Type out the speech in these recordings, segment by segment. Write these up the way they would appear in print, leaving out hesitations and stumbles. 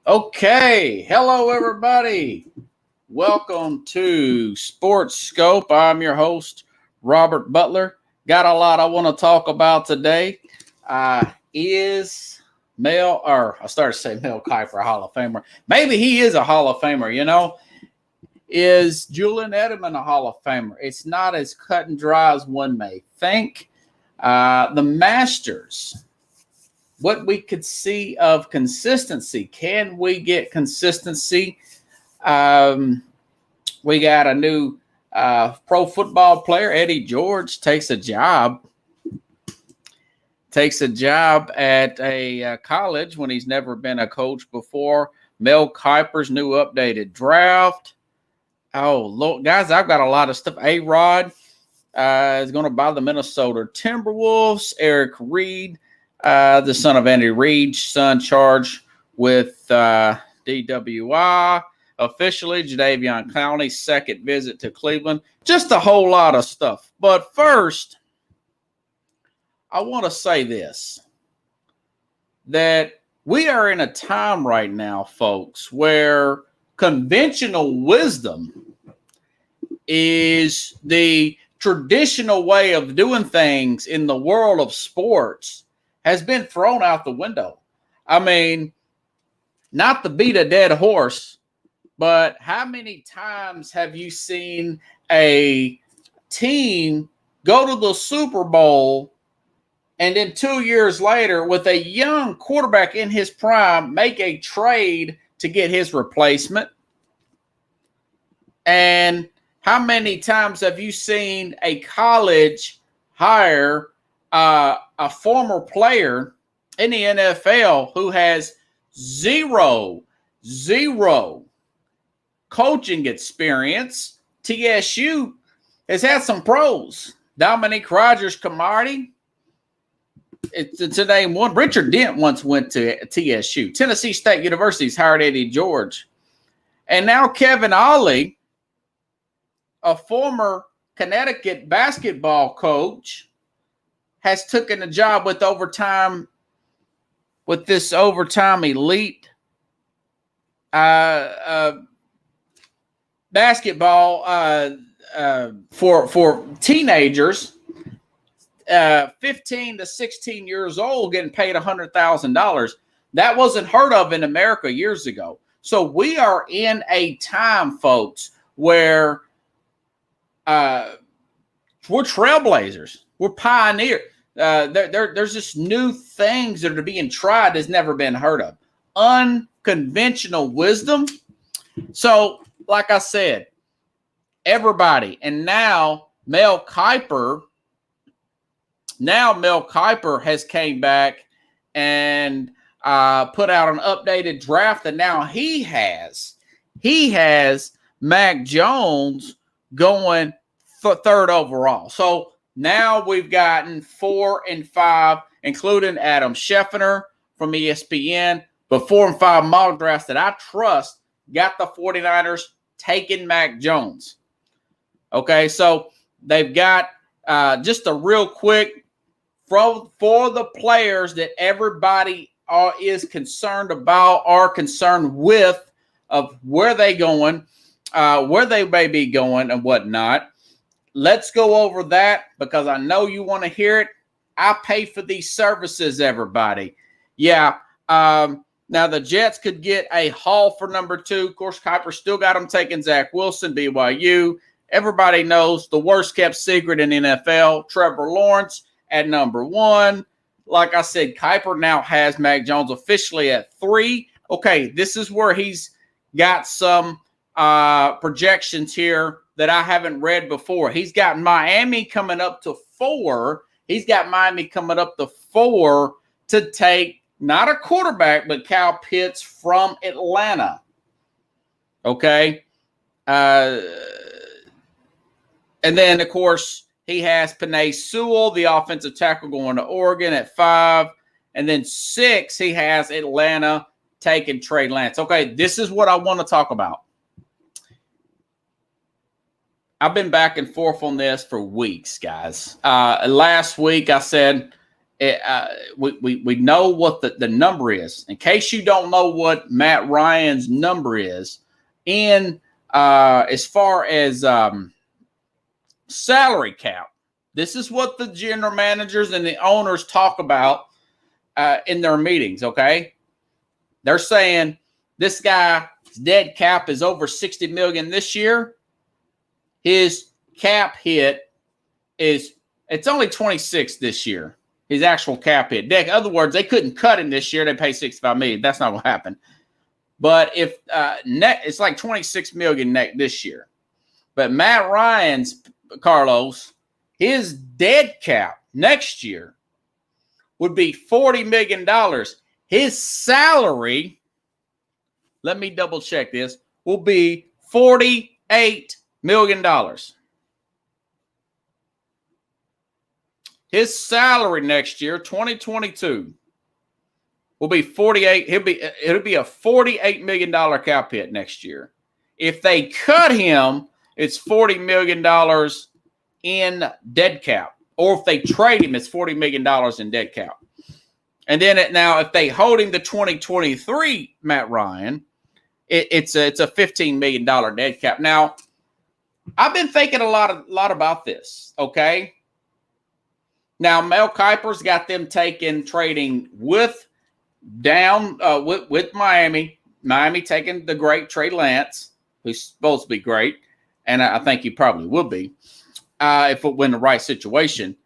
Okay, hello everybody. Welcome to SportsSkope. I'm your host, Robert Butler. Got a lot I want to talk about today. Is Mel, or I started to say Mel Kiper, a Hall of Famer. Maybe he is a Hall of Famer, Is Julian Edelman a Hall of Famer? It's not as cut and dry as one may think. The Masters, what we could see of consistency. Can we get consistency? We got a new pro football player, Eddie George, takes a job at a college when he's never been a coach before. Mel Kiper's new updated draft. Oh, look, guys, I've got a lot of stuff. A-Rod is going to buy the Minnesota Timberwolves. Eric Reed, the son of Andy Reid's son, charged with DWI. Officially, Jadeveon Clowney's second visit to Cleveland. Just a whole lot of stuff. But first, I want to say this, that we are in a time right now, folks, where conventional wisdom is the traditional way of doing things in the world of sports has been thrown out the window. I mean, not to beat a dead horse, but how many times have you seen a team go to the Super Bowl and then 2 years later, with a young quarterback in his prime, make a trade to get his replacement? And how many times have you seen a college hire a former player in the NFL who has zero coaching experience? TSU has had some pros. Dominique Rodgers-Cromartie, to name one. Richard Dent once went to TSU. Tennessee State University's hired Eddie George. And now Kevin Ollie, a former Connecticut basketball coach, has taken a job with this overtime elite basketball for teenagers, 15 to 16 years old, getting paid $100,000. That wasn't heard of in America years ago. So we are in a time, folks, where we're trailblazers. We're pioneers. There's just new things that are being tried that's never been heard of. Unconventional wisdom. So, like I said, everybody, and now Mel Kiper has came back and put out an updated draft, and now he has Mac Jones going for third overall. So now we've gotten 4 and 5, including Adam Schefter from ESPN, but 4 and 5 mock drafts that I trust got the 49ers taking Mac Jones. Okay, so they've got just a real quick for the players that everybody is concerned about, are concerned with, of where they going, where they may be going and whatnot. Let's go over that because I know you want to hear it. I pay for these services, everybody. Yeah. Now the Jets could get a haul for number 2. Of course, Kiper still got them taking Zach Wilson, BYU. Everybody knows the worst kept secret in the NFL, Trevor Lawrence at number 1. Like I said, Kiper now has Mac Jones officially at 3. Okay, this is where he's got some projections here that I haven't read before. He's got Miami coming up to 4. He's got Miami coming up to 4 to take not a quarterback, but Kyle Pitts from Atlanta. Okay. And then, of course, he has Penei Sewell, the offensive tackle, going to Oregon at 5. And then 6, he has Atlanta taking Trey Lance. Okay, this is what I want to talk about. I've been back and forth on this for weeks, guys. Last week I said we know what the number is. In case you don't know what Matt Ryan's number is, in as far as salary cap, this is what the general managers and the owners talk about in their meetings. Okay, they're saying this guy's dead cap is over $60 million this year. His cap hit it's only 26 this year. His actual cap hit. In other words, they couldn't cut him this year. They pay $65 million. That's not what happened. But if net, it's like 26 million net this year. But Matt Ryan's, Carlos, his dead cap next year would be $40 million. His salary, let me double check this, will be $48 million. His salary next year, 2022, will be 48. It'll be a $48 million cap hit next year. If they cut him, it's $40 million in dead cap. Or if they trade him, it's $40 million in dead cap. And then now, if they hold him to 2023, Matt Ryan, it's a $15 million dead cap. Now, I've been thinking a lot about this. Okay. Now, Mel Kiper's got them trading with Miami. Miami taking the great Trey Lance, who's supposed to be great, and I think he probably will be if it win the right situation.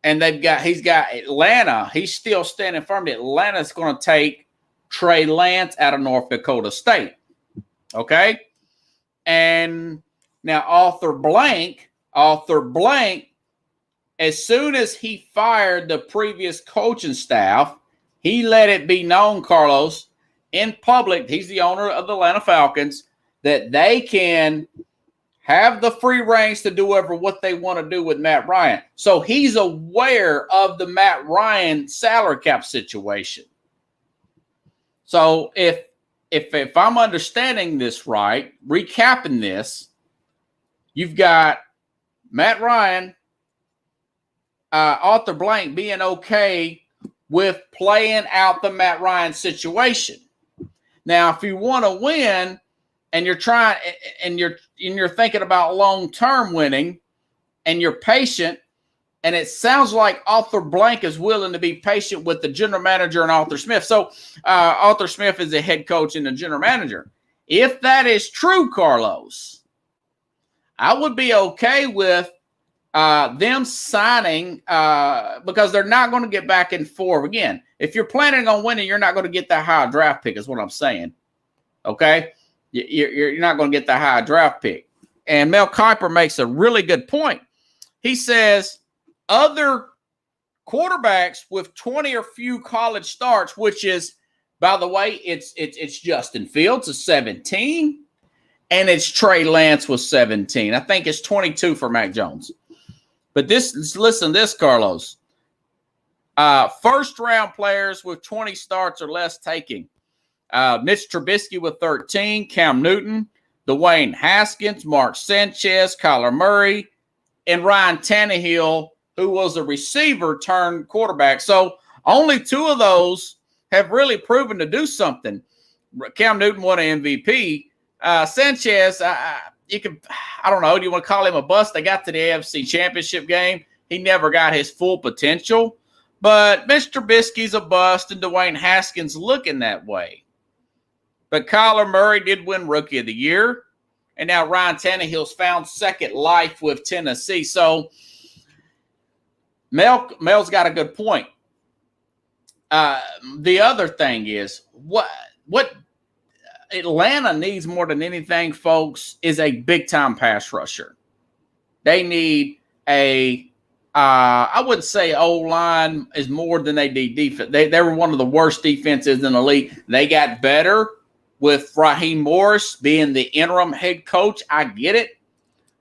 And he's got Atlanta. He's still standing firm. Atlanta's going to take Trey Lance out of North Dakota State. Okay, and now Arthur Blank. As soon as he fired the previous coaching staff, he let it be known, Carlos, in public, he's the owner of the Atlanta Falcons, that they can have the free reins to do what they want to do with Matt Ryan. So he's aware of the Matt Ryan salary cap situation. So if I'm understanding this right, recapping this, you've got Matt Ryan, Arthur Blank being okay with playing out the Matt Ryan situation. Now, if you want to win and you're trying and you're thinking about long-term winning and you're patient, and it sounds like Arthur Blank is willing to be patient with the general manager and Arthur Smith. So Arthur Smith is the head coach and the general manager. If that is true, Carlos, I would be okay with them signing because they're not going to get back and forth again. If you're planning on winning, you're not going to get that high draft pick is what I'm saying. Okay? You're not going to get that high draft pick. And Mel Kiper makes a really good point. He says other quarterbacks with 20 or few college starts, which is, by the way, it's Justin Fields is 17, and it's Trey Lance was 17. I think it's 22 for Mac Jones. But listen to this, Carlos. First-round players with 20 starts or less taking. Mitch Trubisky with 13, Cam Newton, Dwayne Haskins, Mark Sanchez, Kyler Murray, and Ryan Tannehill, who was a receiver turned quarterback. So only two of those have really proven to do something. Cam Newton won an MVP. Sanchez, I don't know. Do you want to call him a bust? They got to the AFC Championship game. He never got his full potential. But Mr. Trubisky's a bust, and Dwayne Haskins looking that way. But Kyler Murray did win Rookie of the Year. And now Ryan Tannehill's found second life with Tennessee. So Mel's got a good point. The other thing is, what Atlanta needs more than anything, folks, is a big-time pass rusher. They need I wouldn't say O-line is more than they need defense. They were one of the worst defenses in the league. They got better with Raheem Morris being the interim head coach. I get it.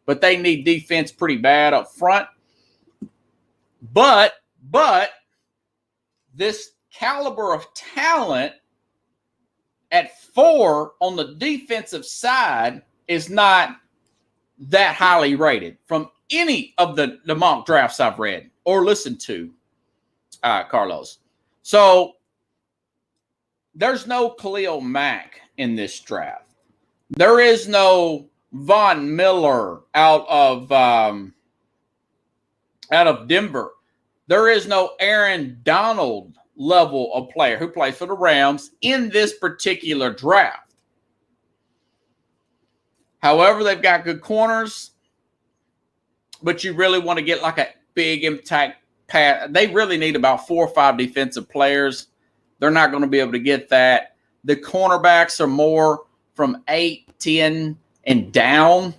But they need defense pretty bad up front. But this caliber of talent at 4 on the defensive side is not that highly rated from any of the mock drafts I've read or listened to. Carlos. So there's no Khalil Mack in this draft. There is no Von Miller out of Denver. There is no Aaron Donald level of player who plays for the Rams in this particular draft. However, they've got good corners, but you really want to get like a big impact pass. They really need about 4 or 5 defensive players. They're not going to be able to get that. The cornerbacks are more from 8, 10, and down.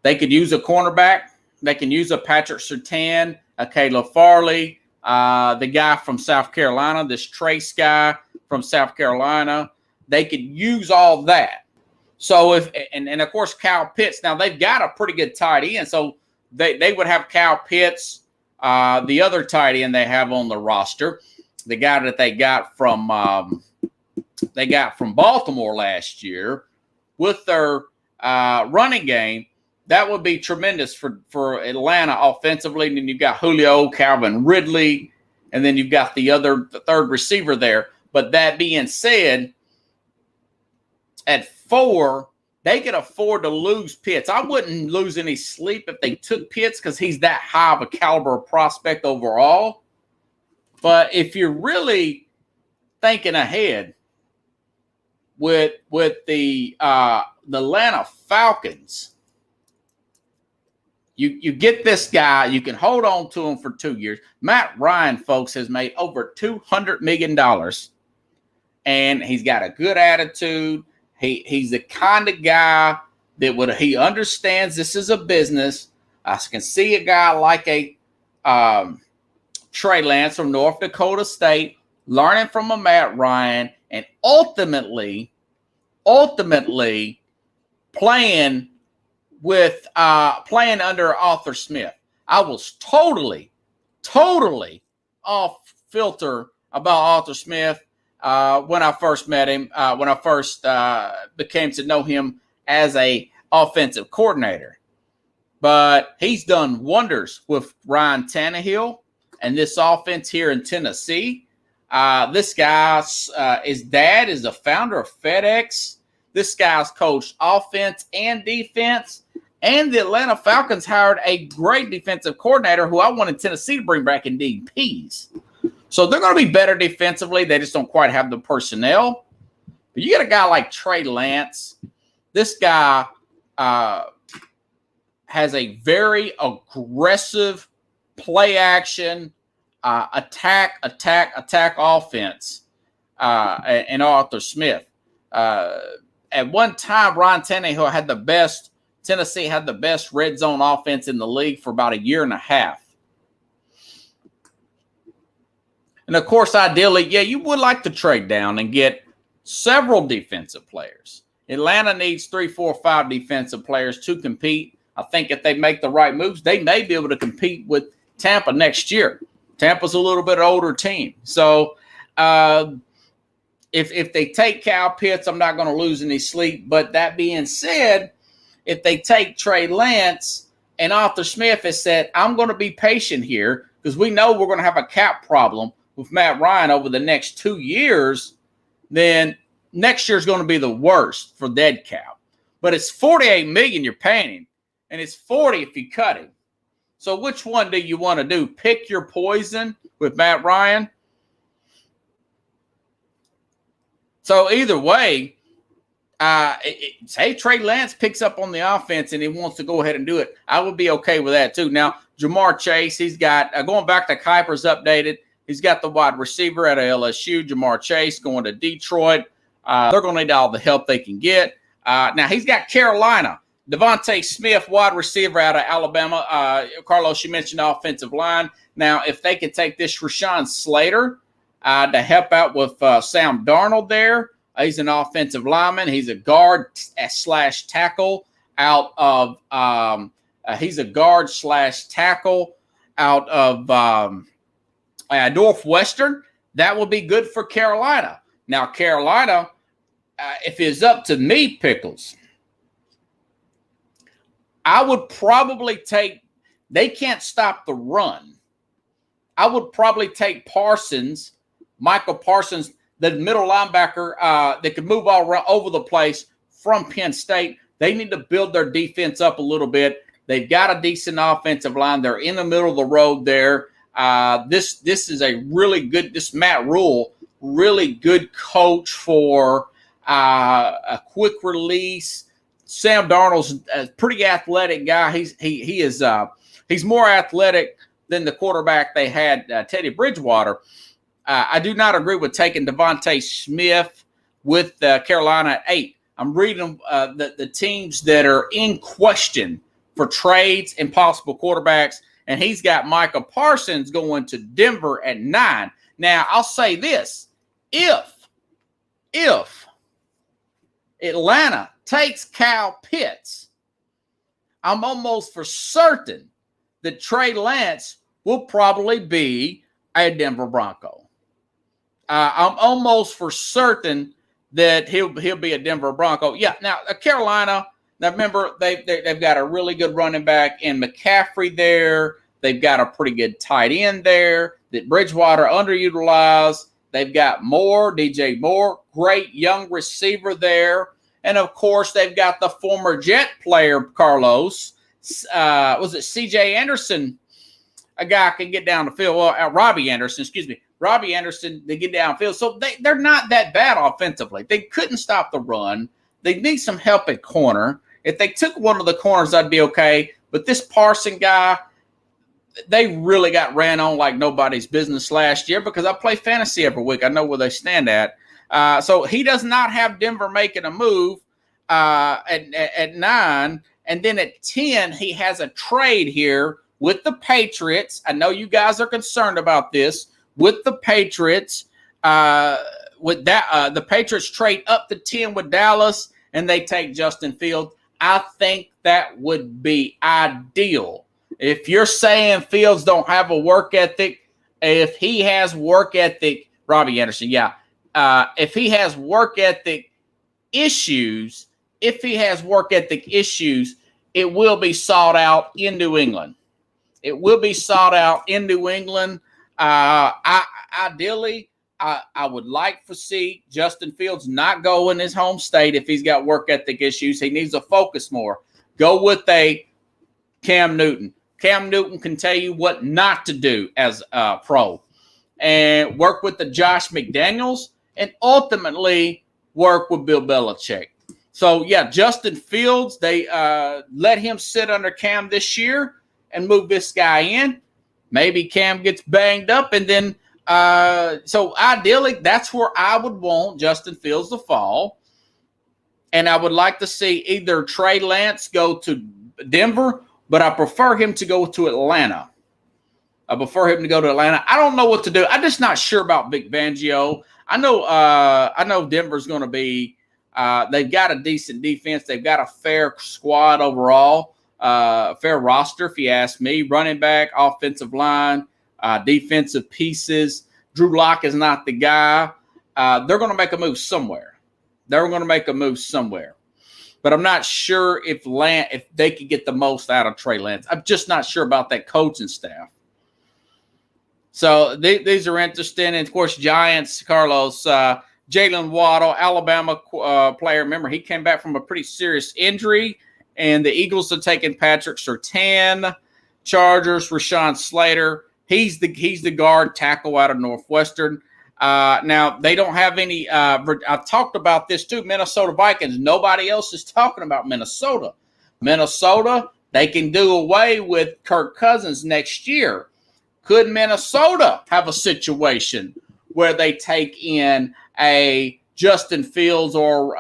They could use a cornerback. They can use a Patrick Surtain, a Caleb Farley, the guy from South Carolina, this Trace guy from South Carolina. They could use all that. So and of course Kyle Pitts. Now they've got a pretty good tight end, so they would have Kyle Pitts, the other tight end they have on the roster, the guy that they got from Baltimore last year, with their running game. That would be tremendous for Atlanta offensively. And then you've got Julio, Calvin Ridley, and then you've got the third receiver there. But that being said, at 4, they could afford to lose Pitts. I wouldn't lose any sleep if they took Pitts because he's that high of a caliber prospect overall. But if you're really thinking ahead with the Atlanta Falcons, you get this guy. You can hold on to him for 2 years. Matt Ryan, folks, has made over $200 million, and he's got a good attitude. He's the kind of guy that he understands this is a business. I can see a guy like a Trey Lance from North Dakota State learning from a Matt Ryan and ultimately playing under Arthur Smith. I was totally off filter about Arthur Smith when I first met him, when I first became to know him as a offensive coordinator. But he's done wonders with Ryan Tannehill and this offense here in Tennessee. This guy's his dad is the founder of FedEx. This guy's coached offense and defense. And the Atlanta Falcons hired a great defensive coordinator who I wanted Tennessee to bring back in Pease. So they're going to be better defensively. They just don't quite have the personnel. But you get a guy like Trey Lance. This guy has a very aggressive play action, attack offense, and Arthur Smith. At one time, Ryan Tannehill Tennessee had the best red zone offense in the league for about a year and a half. And, of course, ideally, you would like to trade down and get several defensive players. Atlanta needs 3, 4, 5 defensive players to compete. I think if they make the right moves, they may be able to compete with Tampa next year. Tampa's a little bit older team. So if they take Kyle Pitts, I'm not going to lose any sleep. But that being said, if they take Trey Lance and Arthur Smith has said, I'm going to be patient here because we know we're going to have a cap problem with Matt Ryan over the next 2 years, then next year is going to be the worst for dead cap. But it's $48 million you're paying him, and it's $40 if you cut him. So which one do you want to do? Pick your poison with Matt Ryan? So either way, say Trey Lance picks up on the offense and he wants to go ahead and do it, I would be okay with that too. Now, Jamar Chase, he's got, going back to Kiper's updated, he's got the wide receiver at LSU, Jamar Chase, going to Detroit. They're going to need all the help they can get. Now, he's got Carolina. Devontae Smith, wide receiver out of Alabama. Carlos, you mentioned the offensive line. Now, if they could take this Rashawn Slater to help out with Sam Darnold there, he's an offensive lineman. He's a guard / tackle out of Northwestern. That would be good for Carolina. Now, Carolina, if it's up to me, Pickles, I would probably take – they can't stop the run. I would probably take Parsons, Michael Parsons, the middle linebacker that could move all over the place from Penn State. They need to build their defense up a little bit. They've got a decent offensive line. They're in the middle of the road there. This is a really good, this Matt Rule, really good coach for a quick release. Sam Darnold's a pretty athletic guy. He's more athletic than the quarterback they had, Teddy Bridgewater. I do not agree with taking Devontae Smith with Carolina at 8. I'm reading the teams that are in question for trades and possible quarterbacks, and he's got Micah Parsons going to Denver at 9. Now, I'll say this. If Atlanta takes Kyle Pitts, I'm almost for certain that Trey Lance will probably be a Denver Bronco. I'm almost for certain that he'll be a Denver Bronco. Yeah, now Carolina, now remember, they've got a really good running back in McCaffrey there. They've got a pretty good tight end there that Bridgewater underutilized. They've got DJ Moore, great young receiver there. And, of course, they've got the former Jet player, Carlos. Was it C.J. Anderson? A guy can get down the field. Well, Robbie Anderson, they get downfield. So they're not that bad offensively. They couldn't stop the run. They need some help at corner. If they took one of the corners, that'd be okay. But this Parson guy, they really got ran on like nobody's business last year because I play fantasy every week. I know where they stand at. So he does not have Denver making a move at 9. And then at 10, he has a trade here with the Patriots. I know you guys are concerned about this. With the Patriots, the Patriots trade up to 10 with Dallas, and they take Justin Fields. I think that would be ideal. If you're saying Fields don't have a work ethic, if he has work ethic, Robbie Anderson, yeah. If he has work ethic issues, it will be sought out in New England. Ideally, I would like to see Justin Fields not go in his home state if he's got work ethic issues. He needs to focus more. Go with a Cam Newton. Cam Newton can tell you what not to do as a pro. And work with the Josh McDaniels and ultimately work with Bill Belichick. So, yeah, Justin Fields, they let him sit under Cam this year and move this guy in. Maybe Cam gets banged up, and then so ideally that's where I would want Justin Fields to fall. And I would like to see either Trey Lance go to Denver, but I prefer him to go to Atlanta. I don't know what to do. I'm just not sure about Vic Fangio. I know Denver's going to be they've got a decent defense. They've got a fair squad overall, fair roster, if you ask me. Running back, offensive line, defensive pieces. Drew Lock is not the guy. They're going to make a move somewhere. But I'm not sure if they could get the most out of Trey Lance. I'm just not sure about that coaching staff. So these are interesting. And, of course, Giants, Carlos, Jalen Waddle, Alabama player. Remember, he came back from a pretty serious injury. And the Eagles are taking Patrick Surtain. Chargers, Rashawn Slater. He's the guard tackle out of Northwestern. Now, they don't have any I've talked about this too, Minnesota Vikings. Nobody else is talking about Minnesota. Minnesota, they can do away with Kirk Cousins next year. Could Minnesota have a situation where they take in a Justin Fields or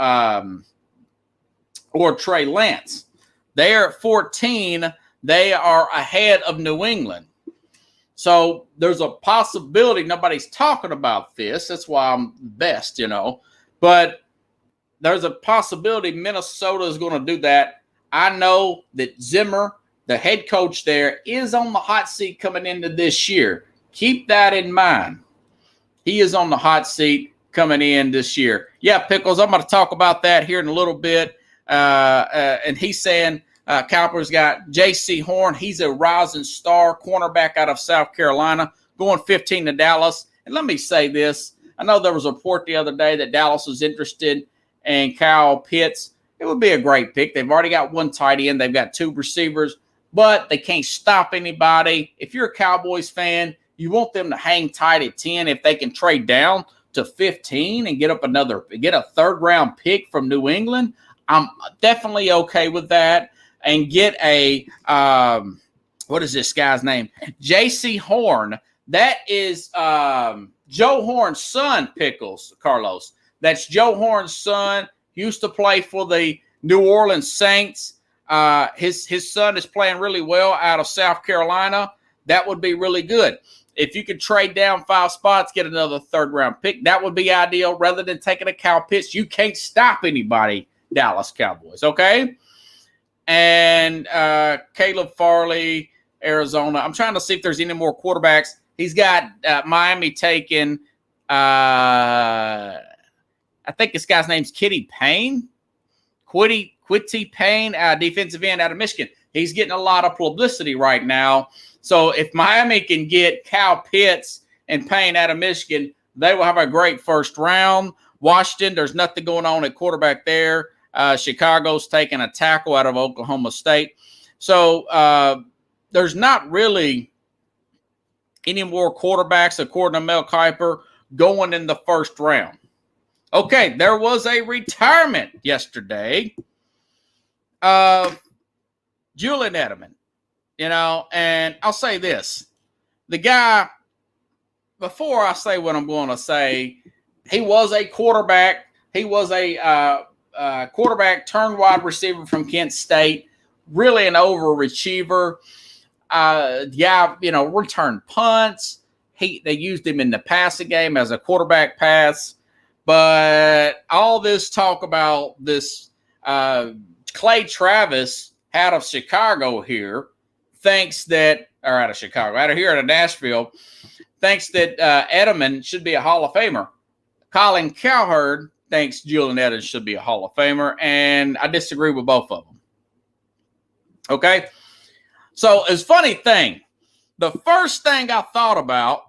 Trey Lance? They are at 14. They are ahead of New England. So there's a possibility. Nobody's talking about this. That's why I'm best, But there's a possibility Minnesota is going to do that. I know that Zimmer, the head coach there, is on the hot seat coming into this year. Keep that in mind. He is on the hot seat coming in this year. Yeah, Pickles, I'm going to talk about that here in a little bit. And he's saying Cowper's got J.C. Horn. He's a rising star cornerback out of South Carolina. going 15 to Dallas. And let me say this. I know there was a report the other day that Dallas was interested in Kyle Pitts. It would be a great pick. They've already got one tight end. They've got 2 receivers, but they can't stop anybody. If you're a Cowboys fan, you want them to hang tight at 10 if they can trade down to 15 and get a third-round pick from New England. I'm definitely okay with that. And get a, what is this guy's name? J.C. Horn. That is Joe Horn's son, Pickles, Carlos. That's Joe Horn's son. Used to play for the New Orleans Saints. His son is playing really well out of South Carolina. That would be really good. If you could trade down 5 spots, get another third-round pick, that would be ideal rather than taking a Kyle Pitts. You can't stop anybody, Dallas Cowboys, okay? And Caleb Farley, Arizona. I'm trying to see if there's any more quarterbacks. He's got Miami taking, I think this guy's name's Quiddy Payne, defensive end out of Michigan. He's getting a lot of publicity right now. So if Miami can get Kyle Pitts and Payne out of Michigan, they will have a great first round. Washington, there's nothing going on at quarterback there. Chicago's taking a tackle out of Oklahoma State. So there's not really any more quarterbacks, according to Mel Kiper, going in the first round. Okay, there was a retirement yesterday of Julian Edelman. And I'll say this. The guy, before I say what I'm going to say, he was a quarterback. He was a quarterback turned wide receiver from Kent State. Really an overachiever. Returned punts. They used him in the passing game as a quarterback pass. But all this talk about this Clay Travis out of Chicago here, out of Nashville, thinks that Edelman should be a Hall of Famer. Colin Cowherd thinks Julian Edelman should be a Hall of Famer, and I disagree with both of them. Okay? So, it's a funny thing. The first thing I thought about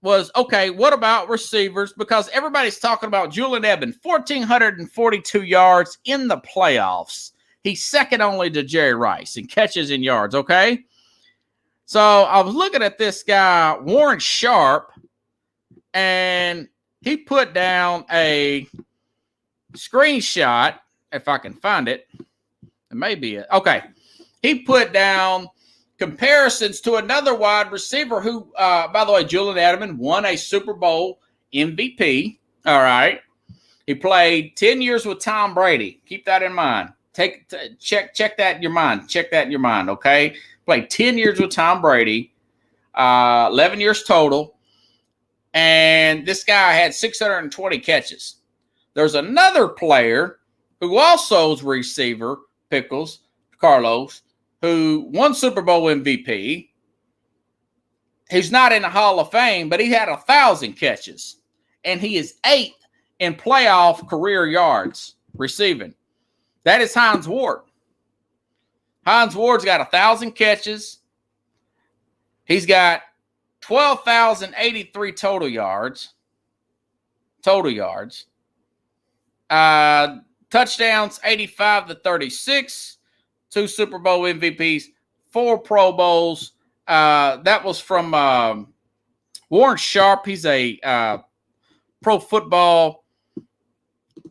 was, okay, what about receivers? Because everybody's talking about Julian Edelman, 1,442 yards in the playoffs. He's second only to Jerry Rice in catches and yards, okay? So I was looking at this guy, Warren Sharp, and he put down a screenshot, if I can find it. It may be it. Okay. He put down comparisons to another wide receiver who, by the way, Julian Edelman won a Super Bowl MVP, all right? He played 10 years with Tom Brady. Keep that in mind. Check that in your mind. Check that in your mind, okay? Played 10 years with Tom Brady, 11 years total, and this guy had 620 catches. There's another player who also is receiver, Pickles, Carlos, who won Super Bowl MVP. He's not in the Hall of Fame, but he had 1,000 catches, and he is 8th in playoff career yards receiving. That is Hines Ward. Hines Ward's got 1,000 catches. He's got 12,083 total yards. Touchdowns, 85 to 36. 2 Super Bowl MVPs, 4 Pro Bowls. That was from Warren Sharp. He's a pro football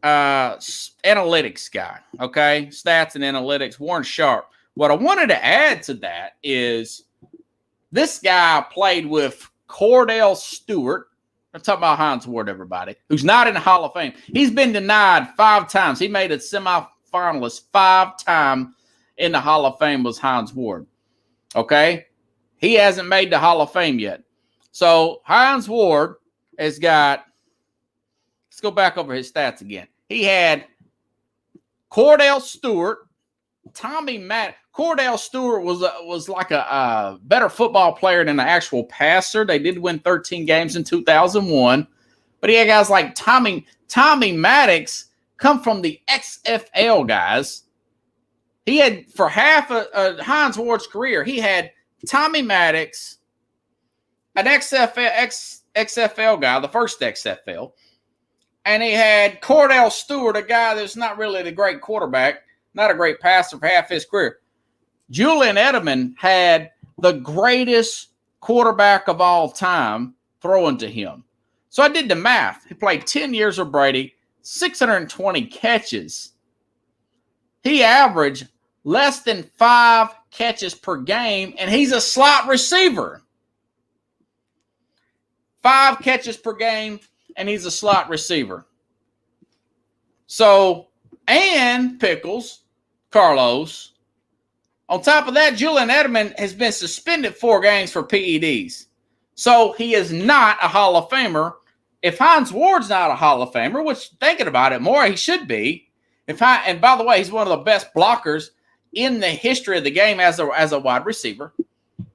analytics guy, okay? Stats and analytics, Warren Sharp. What I wanted to add to that is this guy played with Cordell Stewart. I'm talking about Hines Ward, everybody, who's not in the Hall of Fame. He's been denied 5 times. He made a semifinalist 5 times in the Hall of Fame was Hines Ward, okay? He hasn't made the Hall of Fame yet. So Hines Ward has got, let's go back over his stats again. He had Cordell Stewart, Tommy Matt. Cordell Stewart was like a better football player than an actual passer. They did win 13 games in 2001. But he had guys like Tommy Maddox come from the XFL guys. He had, for half of Hines Ward's career, he had Tommy Maddox, an XFL guy, the first XFL, and he had Cordell Stewart, a guy that's not really the great quarterback, not a great passer for half his career. Julian Edelman had the greatest quarterback of all time throwing to him. So I did the math. He played 10 years with Brady, 620 catches. He averaged less than 5 catches per game, and he's a slot receiver. 5 catches per game, and he's a slot receiver. So, and Pickles, Carlos. On top of that, Julian Edelman has been suspended 4 games for PEDs. So he is not a Hall of Famer. If Hines Ward's not a Hall of Famer, which thinking about it more, he should be. And by the way, he's one of the best blockers in the history of the game as a wide receiver,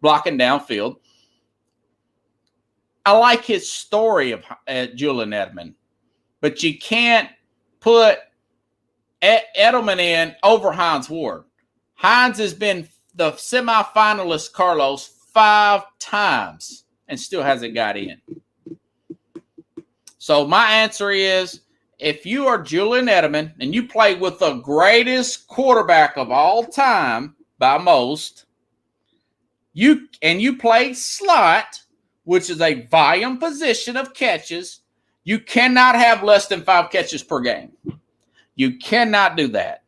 blocking downfield. I like his story of Julian Edelman, but you can't put Edelman in over Hines Ward. Hines has been the semifinalist, Carlos, 5 times and still hasn't got in. So my answer is, if you are Julian Edelman and you play with the greatest quarterback of all time by most, you play slot, which is a volume position of catches, you cannot have less than 5 catches per game. You cannot do that.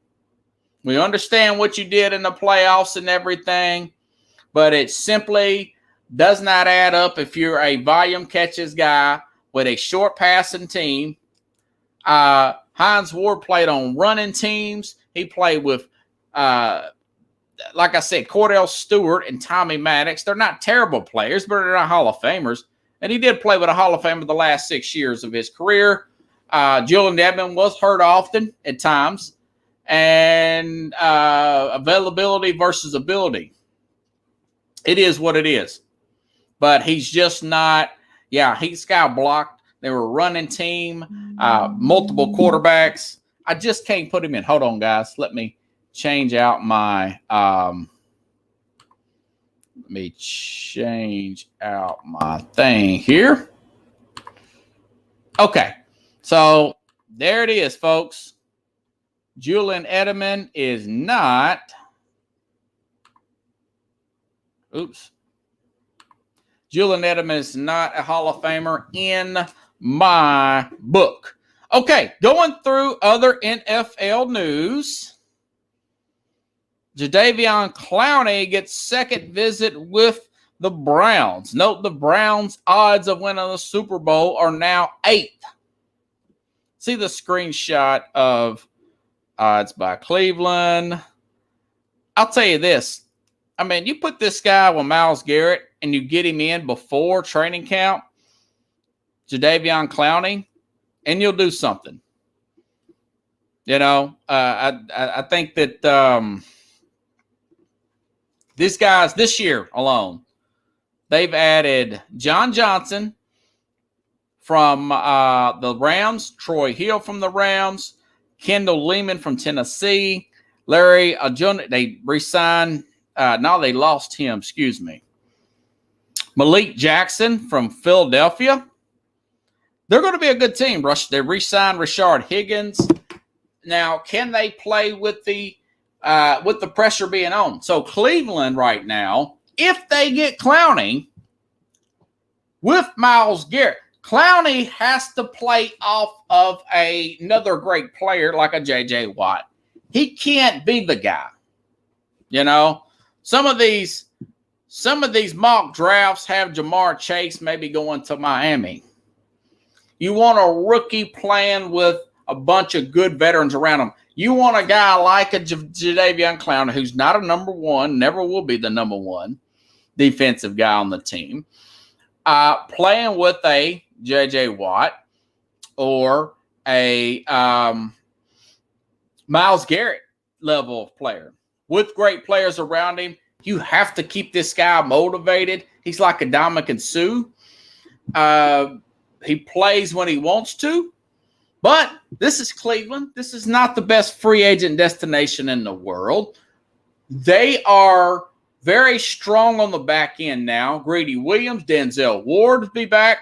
We understand what you did in the playoffs and everything, but it simply does not add up if you're a volume catches guy with a short passing team. Hines Ward played on running teams. He played with, like I said, Cordell Stewart and Tommy Maddox. They're not terrible players, but they're not Hall of Famers. And he did play with a Hall of Famer the last 6 years of his career. Julian Edelman was hurt often at times. And availability versus ability. It is what it is. But he's just not, he's got blocked. They were a running team, multiple quarterbacks. I just can't put him in. Hold on, guys. Let me change out my thing here. Okay. So there it is, folks. Julian Edelman is not. Julian Edelman is not a Hall of Famer in my book. Okay, going through other NFL news. Jadeveon Clowney gets second visit with the Browns. Note the Browns' odds of winning the Super Bowl are now 8th. See the screenshot of odds by Cleveland. I'll tell you this. I mean, you put this guy with Myles Garrett and you get him in before training camp, Jadeveon Clowney, and you'll do something. You know, I think that these guys this year alone, they've added John Johnson from the Rams, Troy Hill from the Rams, Kendall Lehman from Tennessee, Larry Ajun. They re-signed. They lost him. Excuse me. Malik Jackson from Philadelphia. They're going to be a good team. They re-signed Rashard Higgins. Now, can they play with the pressure being on? So Cleveland right now, if they get Clowney with Myles Garrett, Clowney has to play off of another great player like a J.J. Watt. He can't be the guy. You know, some of these mock drafts have Jamar Chase maybe going to Miami. You want a rookie playing with a bunch of good veterans around him. You want a guy like a Jadeveon Clowney, who's not a number one, never will be the number one defensive guy on the team, playing with a J.J. Watt or a Myles Garrett level of player with great players around him. You have to keep this guy motivated. He's like a Ndamukong Suh. He plays when he wants to, but this is Cleveland. This is not the best free agent destination in the world. They are very strong on the back end now. Greedy Williams, Denzel Ward will be back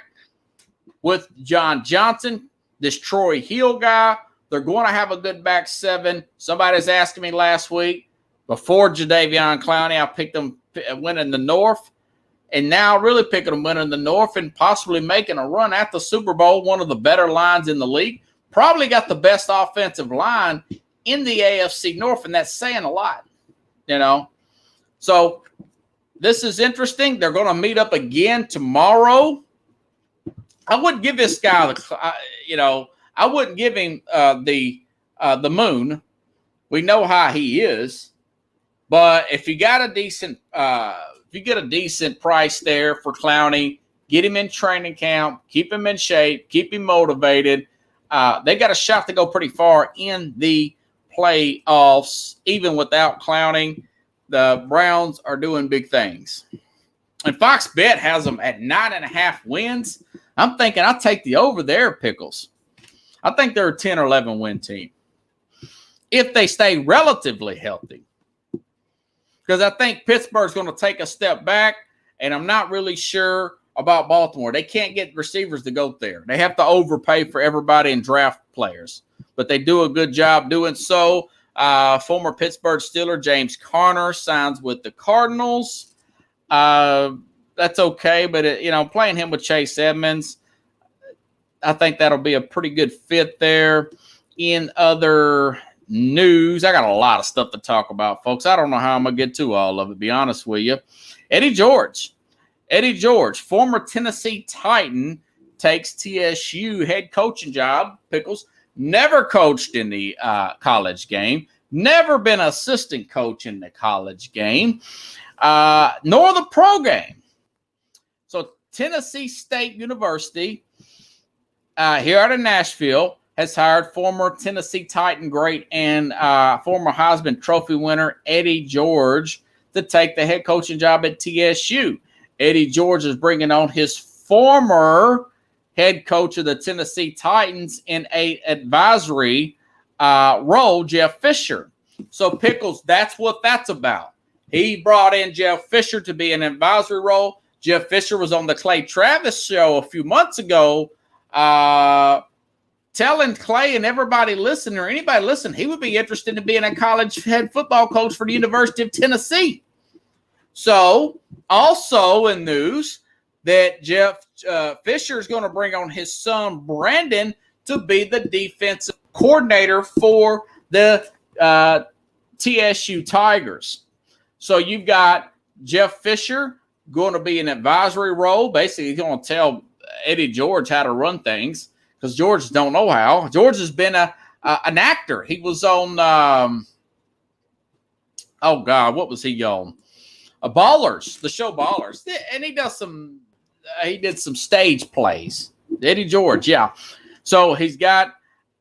with John Johnson, this Troy Hill guy. They're going to have a good back seven. Somebody's asking me last week, before Jadeveon Clowney, I picked them winning the North, and now really picking them winning the North and possibly making a run at the Super Bowl, one of the better lines in the league. Probably got the best offensive line in the AFC North, and that's saying a lot, you know. So this is interesting. They're going to meet up again tomorrow. I wouldn't give this guy I wouldn't give him the moon. We know how he is, but if you got a decent, if you get a decent price there for Clowney, get him in training camp, keep him in shape, keep him motivated. They got a shot to go pretty far in the playoffs, even without Clowney. The Browns are doing big things, and Fox Bet has them at 9.5 wins. I'm thinking I'll take the over there, Pickles. I think they're a 10 or 11 win team if they stay relatively healthy. Because I think Pittsburgh's going to take a step back, and I'm not really sure about Baltimore. They can't get receivers to go there. They have to overpay for everybody and draft players. But they do a good job doing so. Former Pittsburgh Steeler James Conner signs with the Cardinals. That's okay, but, playing him with Chase Edmonds, I think that'll be a pretty good fit there. In other news, I got a lot of stuff to talk about, folks. I don't know how I'm going to get to all of it, to be honest with you. Eddie George, former Tennessee Titan, takes TSU head coaching job. Pickles, never coached in the college game, never been assistant coach in the college game, nor the pro game. So Tennessee State University, here out of Nashville, has hired former Tennessee Titan great and former Heisman Trophy winner Eddie George to take the head coaching job at TSU. Eddie George is bringing on his former head coach of the Tennessee Titans in an advisory role, Jeff Fisher. So, Pickles, that's what that's about. He brought in Jeff Fisher to be an advisory role. Jeff Fisher was on the Clay Travis show a few months ago, telling Clay and everybody listening, or anybody listening, he would be interested in being a college head football coach for the University of Tennessee. So, also in news that Jeff Fisher is going to bring on his son Brandon to be the defensive coordinator for the TSU Tigers. So you've got Jeff Fisher going to be an advisory role. Basically, he's going to tell Eddie George how to run things, because George don't know how. George has been an actor. He was on, what was he on? Ballers, the show Ballers. And he did some stage plays. Eddie George, yeah. So he's got,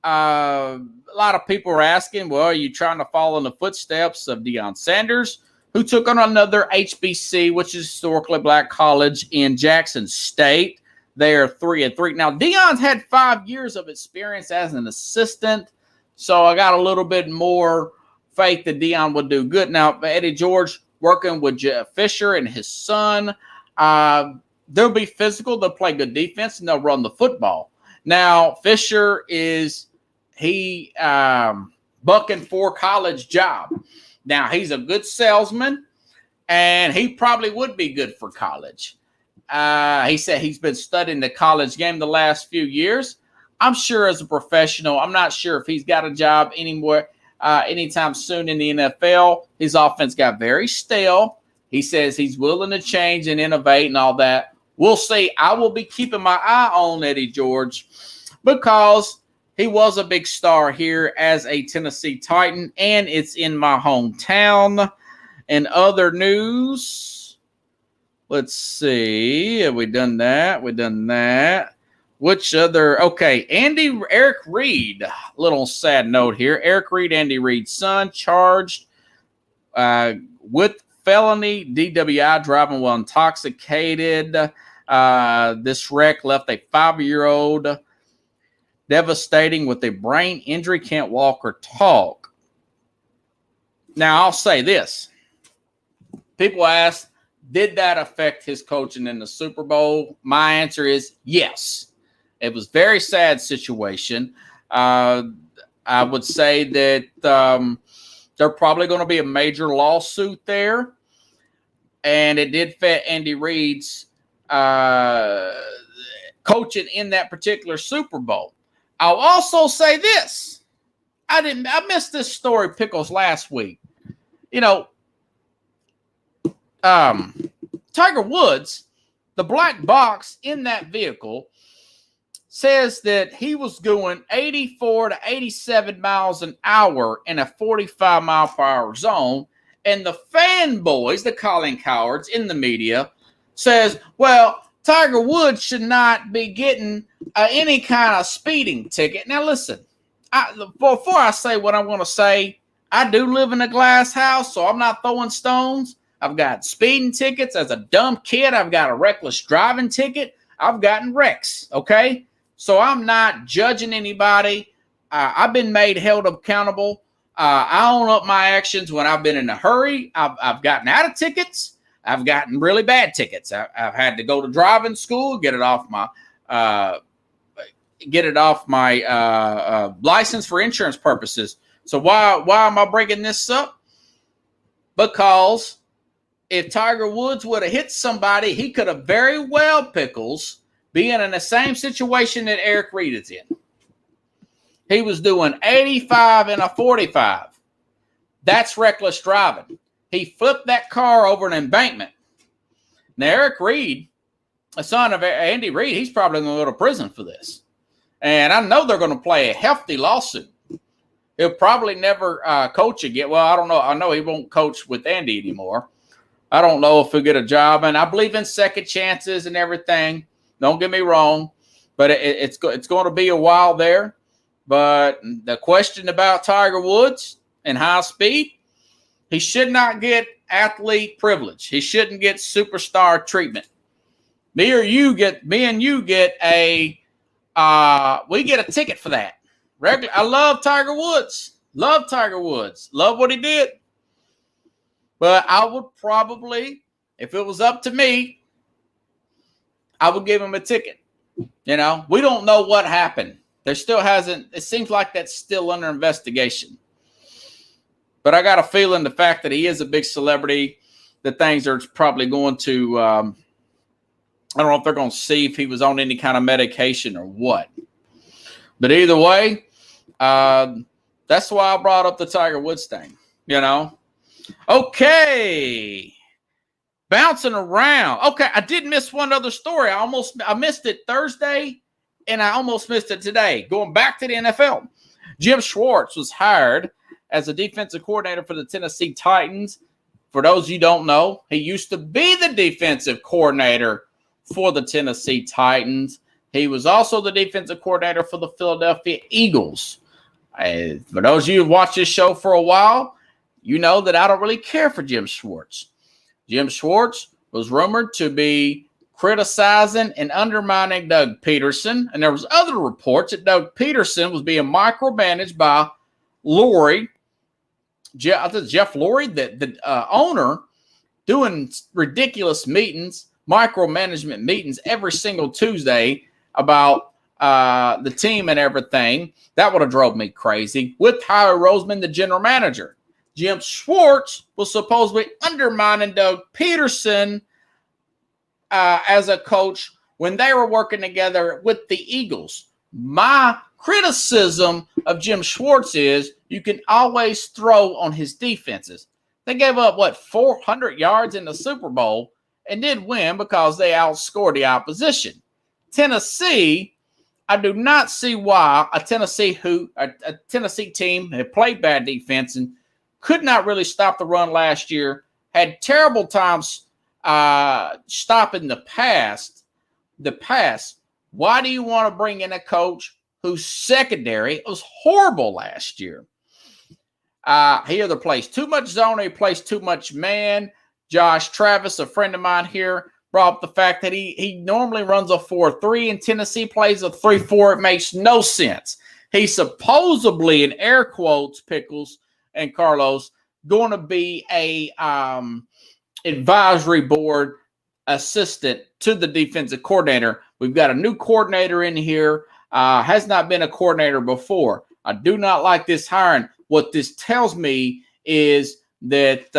a lot of people are asking, well, are you trying to follow in the footsteps of Deion Sanders, who took on another HBC, which is historically black college in Jackson State? They are 3-3. Now, Deion's had 5 years of experience as an assistant, so I got a little bit more faith that Deion would do good. Now, Eddie George working with Jeff Fisher and his son, they'll be physical, they'll play good defense, and they'll run the football. Now, Fisher is bucking for college job. Now, he's a good salesman, and he probably would be good for college. He said he's been studying the college game the last few years. I'm sure as a professional, I'm not sure if he's got a job anymore anytime soon in the NFL. His offense got very stale. He says he's willing to change and innovate and all that. We'll see. I will be keeping my eye on Eddie George because he was a big star here as a Tennessee Titan, and it's in my hometown. In other news, let's see. Have we done that? We've done that. Which other? Okay, Eric Reed. Little sad note here. Eric Reed, Andy Reed's son, charged with felony DWI, driving while intoxicated. This wreck left a 5-year-old devastating with a brain injury, can't walk or talk. Now, I'll say this. People ask, did that affect his coaching in the Super Bowl? My answer is yes. It was a very sad situation. I would say that there's probably going to be a major lawsuit there. And it did fit Andy Reid's coaching in that particular Super Bowl. I'll also say this. I missed this story, Pickles, last week. You know, Tiger Woods, the black box in that vehicle, says that he was going 84 to 87 miles an hour in a 45 mile per hour zone. And the fanboys, the Colin Cowards in the media, says, well, Tiger Woods should not be getting any kind of speeding ticket. Now, listen, before I say what I want to say, I do live in a glass house, so I'm not throwing stones. I've got speeding tickets as a dumb kid. I've got a reckless driving ticket. I've gotten wrecks, okay? So I'm not judging anybody. I've been held accountable. I own up my actions when I've been in a hurry. I've gotten out of tickets. I've gotten really bad tickets. I've had to go to driving school, get it off my license for insurance purposes. So why am I bringing this up? Because if Tiger Woods would have hit somebody, he could have very well, Pickles, being in the same situation that Eric Reid is in. He was doing 85 in a 45. That's reckless driving. He flipped that car over an embankment. Now, Eric Reid, a son of Andy Reid, he's probably going to go to prison for this. And I know they're going to play a hefty lawsuit. He'll probably never coach again. Well, I don't know. I know he won't coach with Andy anymore. I don't know if he'll get a job. And I believe in second chances and everything. Don't get me wrong. But it's going to be a while there. But the question about Tiger Woods and high speed, he should not get athlete privilege. He shouldn't get superstar treatment. Me and you get we get a ticket for that. I love Tiger Woods. Love Tiger Woods. Love what he did. But I would probably, if it was up to me, I would give him a ticket. You know, we don't know what happened. There still hasn't, it seems like that's still under investigation. But I got a feeling the fact that he is a big celebrity, that things are probably going to, I don't know if they're going to see if he was on any kind of medication or what. But either way, that's why I brought up the Tiger Woods thing, you know. Okay. Bouncing around. Okay, I did miss one other story. I missed it Thursday, and I almost missed it today. Going back to the NFL, Jim Schwartz was hired as a defensive coordinator for the Tennessee Titans. For those of you who don't know, he used to be the defensive coordinator for the Tennessee Titans. He was also the defensive coordinator for the Philadelphia Eagles. For those of you who've watched this show for a while, you know that I don't really care for Jim Schwartz. Jim Schwartz was rumored to be criticizing and undermining Doug Peterson, and there was other reports that Doug Peterson was being micromanaged by Lurie, Jeff Lurie, the owner, doing ridiculous meetings, micromanagement meetings every single Tuesday about the team and everything. That would have drove me crazy. With Howie Roseman, the general manager. Jim Schwartz was supposedly undermining Doug Peterson as a coach when they were working together with the Eagles. My criticism of Jim Schwartz is you can always throw on his defenses. They gave up, 400 yards in the Super Bowl and did win because they outscored the opposition. Tennessee, I do not see why a Tennessee team had played bad defense and could not really stop the run last year, had terrible times stopping the pass. Why do you want to bring in a coach whose secondary was horrible last year? He either plays too much zone or he plays too much man. Josh Travis, a friend of mine here, brought up the fact that he normally runs a 4-3 and Tennessee plays a 3-4. It makes no sense. He's supposedly, in air quotes, Pickles and Carlos, going to be a advisory board assistant to the defensive coordinator. We've got a new coordinator in here, has not been a coordinator before. I do not like this hiring. What this tells me is that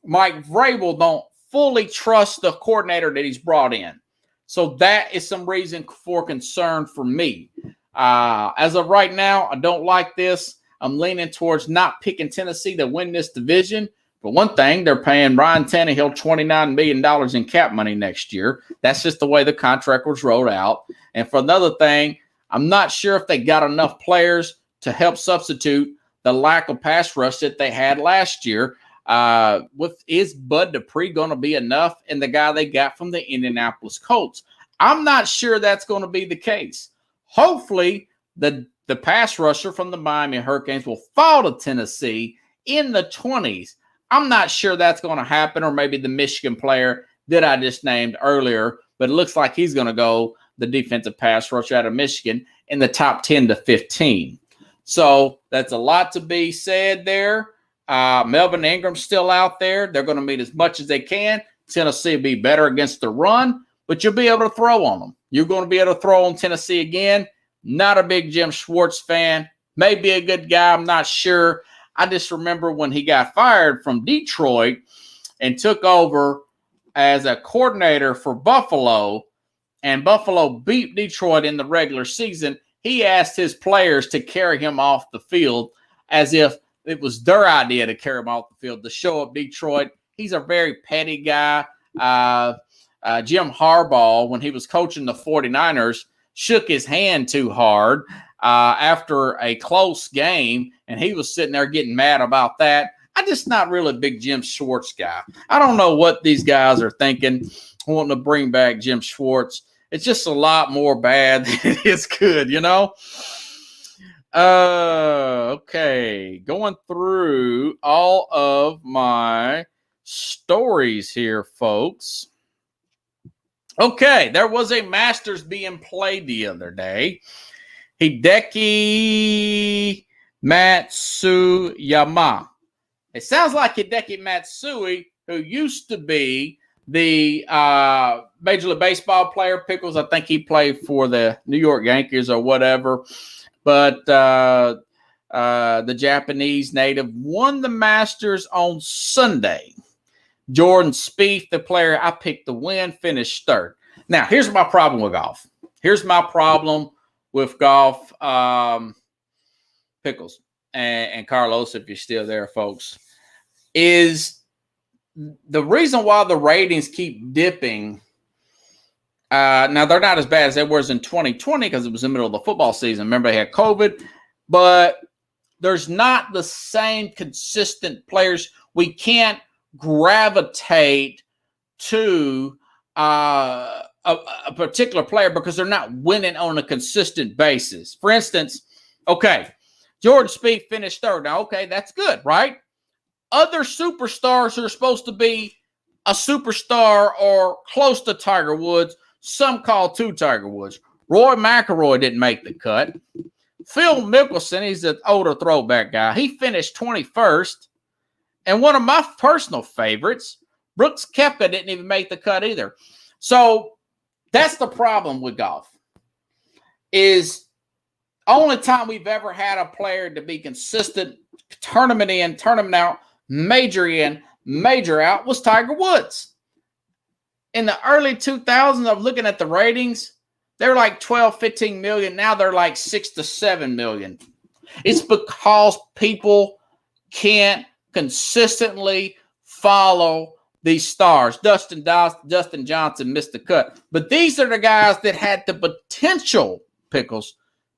Mike Vrabel don't fully trust the coordinator that he's brought in. So that is some reason for concern for me. As of right now, I don't like this. I'm leaning towards not picking Tennessee to win this division. For one thing, they're paying Ryan Tannehill $29 million in cap money next year. That's just the way the contract was rolled out. And for another thing, I'm not sure if they got enough players to help substitute the lack of pass rush that they had last year. Is Bud Dupree going to be enough? And the guy they got from the Indianapolis Colts, I'm not sure that's going to be the case. Hopefully, the pass rusher from the Miami Hurricanes will fall to Tennessee in the 20s. I'm not sure that's going to happen, or maybe the Michigan player that I just named earlier, but it looks like he's going to go the defensive pass rusher out of Michigan in the top 10 to 15. So that's a lot to be said there. Melvin Ingram's still out there. They're going to meet as much as they can. Tennessee will be better against the run, but you'll be able to throw on them. You're going to be able to throw on Tennessee again. Not a big Jim Schwartz fan. Maybe a good guy. I'm not sure. I just remember when he got fired from Detroit and took over as a coordinator for Buffalo, and Buffalo beat Detroit in the regular season, he asked his players to carry him off the field as if it was their idea to carry him off the field to show up Detroit. He's a very petty guy. Jim Harbaugh, when he was coaching the 49ers, shook his hand too hard after a close game, and he was sitting there getting mad about that. I'm just not really a big Jim Schwartz guy. I don't know what these guys are thinking, wanting to bring back Jim Schwartz. It's just a lot more bad than it is good, you know? Okay. Going through all of my stories here, folks. Okay, there was a Masters being played the other day. Hideki Matsuyama. It sounds like Hideki Matsui, who used to be the Major League Baseball player. Pickles, I think he played for the New York Yankees or whatever. But the Japanese native won the Masters on Sunday. Jordan Spieth, the player I picked to win, finished third. Now, here's my problem with golf. Here's my problem with golf, Pickles and Carlos, if you're still there, folks, is the reason why the ratings keep dipping. Now, they're not as bad as they were in 2020 because it was in the middle of the football season. Remember, they had COVID. But there's not the same consistent players. We can't gravitate to a particular player because they're not winning on a consistent basis. For instance, okay, Jordan Spieth finished third. Now, okay, that's good, right? Other superstars who are supposed to be a superstar or close to Tiger Woods, some call to Tiger Woods. Roy McIlroy didn't make the cut. Phil Mickelson, he's an older throwback guy. He finished 21st. And one of my personal favorites, Brooks Koepka, didn't even make the cut either. So that's the problem with golf. Is only time we've ever had a player to be consistent, tournament in, tournament out, major in, major out, was Tiger Woods. In the early 2000s, I'm looking at the ratings, they're like 12, 15 million. Now they're like 6 to 7 million. It's because people can't consistently follow these stars. Dustin Johnson missed the cut. But these are the guys that had the potential, Pickles,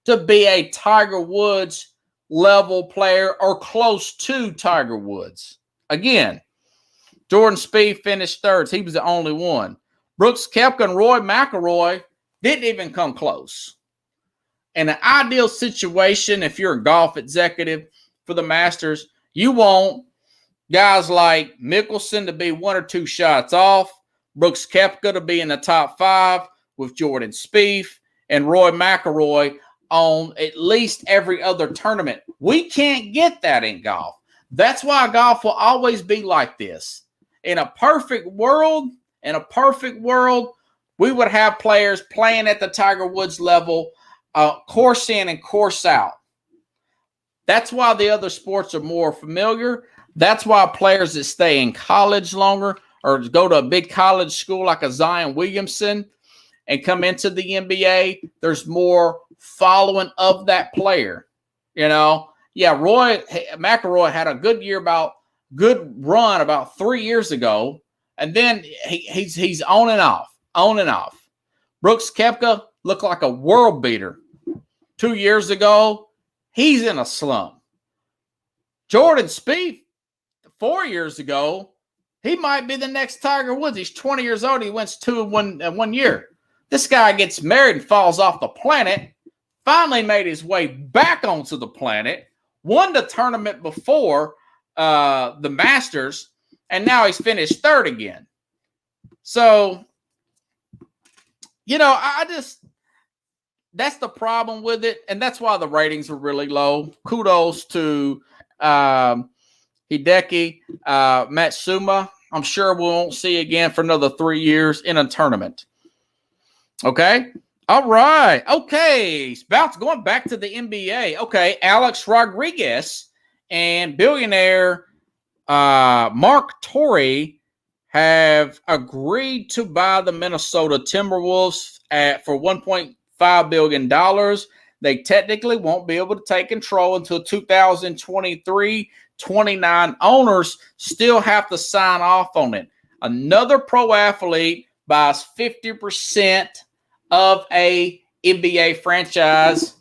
to be a Tiger Woods level player or close to Tiger Woods. Again, Jordan Spieth finished third. He was the only one. Brooks Koepka and Roy McIlroy didn't even come close. In an ideal situation, if you're a golf executive for the Masters, you want guys like Mickelson to be 1 or 2 shots off, Brooks Koepka to be in the top 5 with Jordan Spieth, and Roy McIlroy on at least every other tournament. We can't get that in golf. That's why golf will always be like this. in a perfect world, we would have players playing at the Tiger Woods level, course in and course out. That's why the other sports are more familiar. That's why players that stay in college longer or go to a big college school like a Zion Williamson and come into the NBA, there's more following of that player. Roy McIlroy had a good run about 3 years ago, and then he's on and off. Brooks Koepka looked like a world beater 2 years ago. He's in a slump. Jordan Spieth 4 years ago, he might be the next Tiger Woods. He's 20 years old. He wins 2 in 1 year. This guy gets married and falls off the planet. Finally made his way back onto the planet. Won the tournament before the Masters, and now he's finished third again. So, that's the problem with it, and that's why the ratings are really low. Kudos to Hideki Matsuyama. I'm sure we won't see again for another 3 years in a tournament. Okay? All right. Okay. Going back to the NBA. Okay, Alex Rodriguez and billionaire Mark Torrey have agreed to buy the Minnesota Timberwolves for $1.5 billion. They technically won't be able to take control until 2023. 29 owners still have to sign off on it. Another pro athlete buys 50% of a NBA franchise.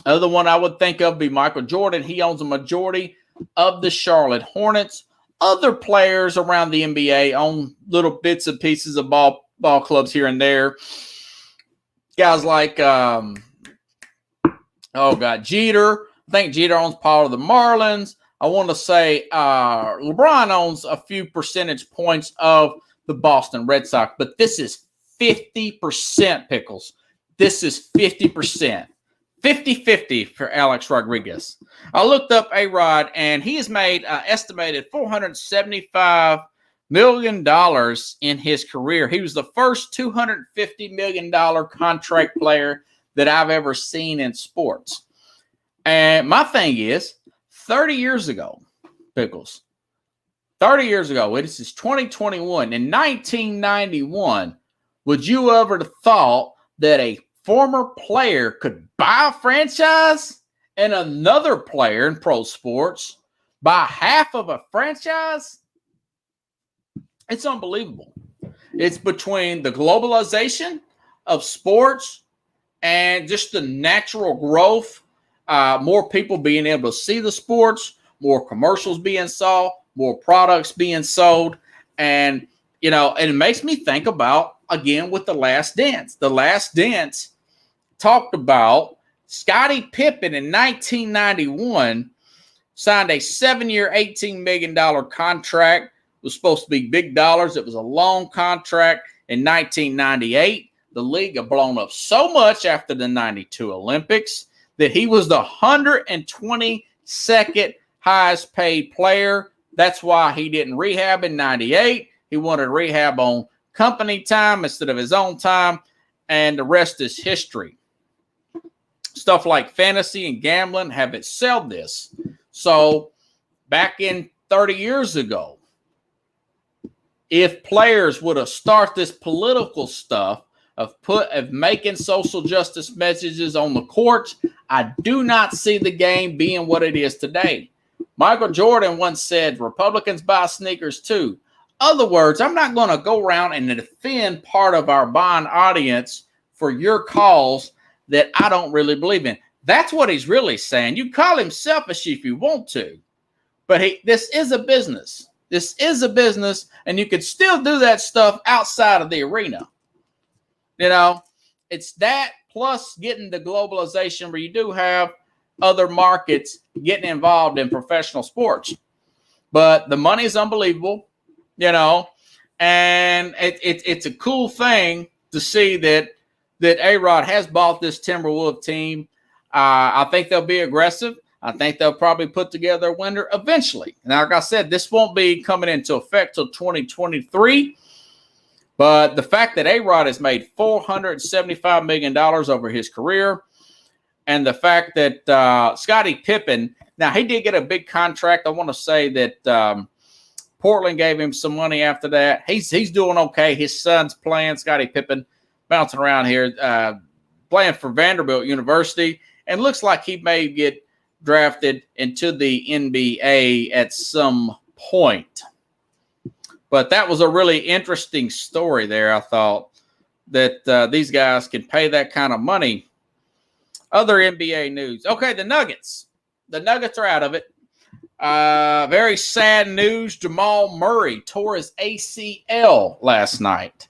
Other one I would think of would be Michael Jordan. He owns a majority of the Charlotte Hornets. Other players around the NBA own little bits and pieces of ball clubs here and there. Guys like, Jeter. I think Jeter owns part of the Marlins. I want to say LeBron owns a few percentage points of the Boston Red Sox. But this is 50%, Pickles. This is 50%. 50-50 for Alex Rodriguez. I looked up A-Rod, and he has made estimated $475 million in his career. He was the first $250 million contract player that I've ever seen in sports. And my thing is, 30 years ago, Pickles, 30 years ago, this is 2021, in 1991, would you ever have thought that a former player could buy a franchise and another player in pro sports buy half of a franchise? It's unbelievable. It's between the globalization of sports and just the natural growth, more people being able to see the sports, more commercials being saw, more products being sold. And, it makes me think about, again, with The Last Dance. The Last Dance talked about Scottie Pippen in 1991 signed a 7-year, $18 million contract. It was supposed to be big dollars. It was a long contract. In 1998, the league had blown up so much after the 92 Olympics that he was the 122nd highest paid player. That's why he didn't rehab in 98. He wanted rehab on company time instead of his own time, and the rest is history. Stuff like fantasy and gambling have excelled this. So back in 30 years ago, if players would have started this political stuff of making social justice messages on the courts, I do not see the game being what it is today. Michael Jordan once said, Republicans buy sneakers too. Other words, I'm not going to go around and defend part of our buying audience for your cause that I don't really believe in. That's what he's really saying. You call him selfish if you want to, but this is a business. This is a business, and you could still do that stuff outside of the arena. It's that plus getting the globalization where you do have other markets getting involved in professional sports. But the money is unbelievable, and it's a cool thing to see that A-Rod has bought this Timberwolves team. I think they'll be aggressive. I think they'll probably put together a winner eventually. Now, like I said, this won't be coming into effect till 2023. But the fact that A-Rod has made $475 million over his career, and the fact that Scottie Pippen, now he did get a big contract. I want to say that Portland gave him some money after that. He's doing okay. His son's playing, Scottie Pippen, bouncing around here, playing for Vanderbilt University, and looks like he may get drafted into the NBA at some point. But that was a really interesting story there, I thought, that these guys can pay that kind of money. Other NBA news. Okay, the Nuggets. The Nuggets are out of it. Very sad news. Jamal Murray tore his ACL last night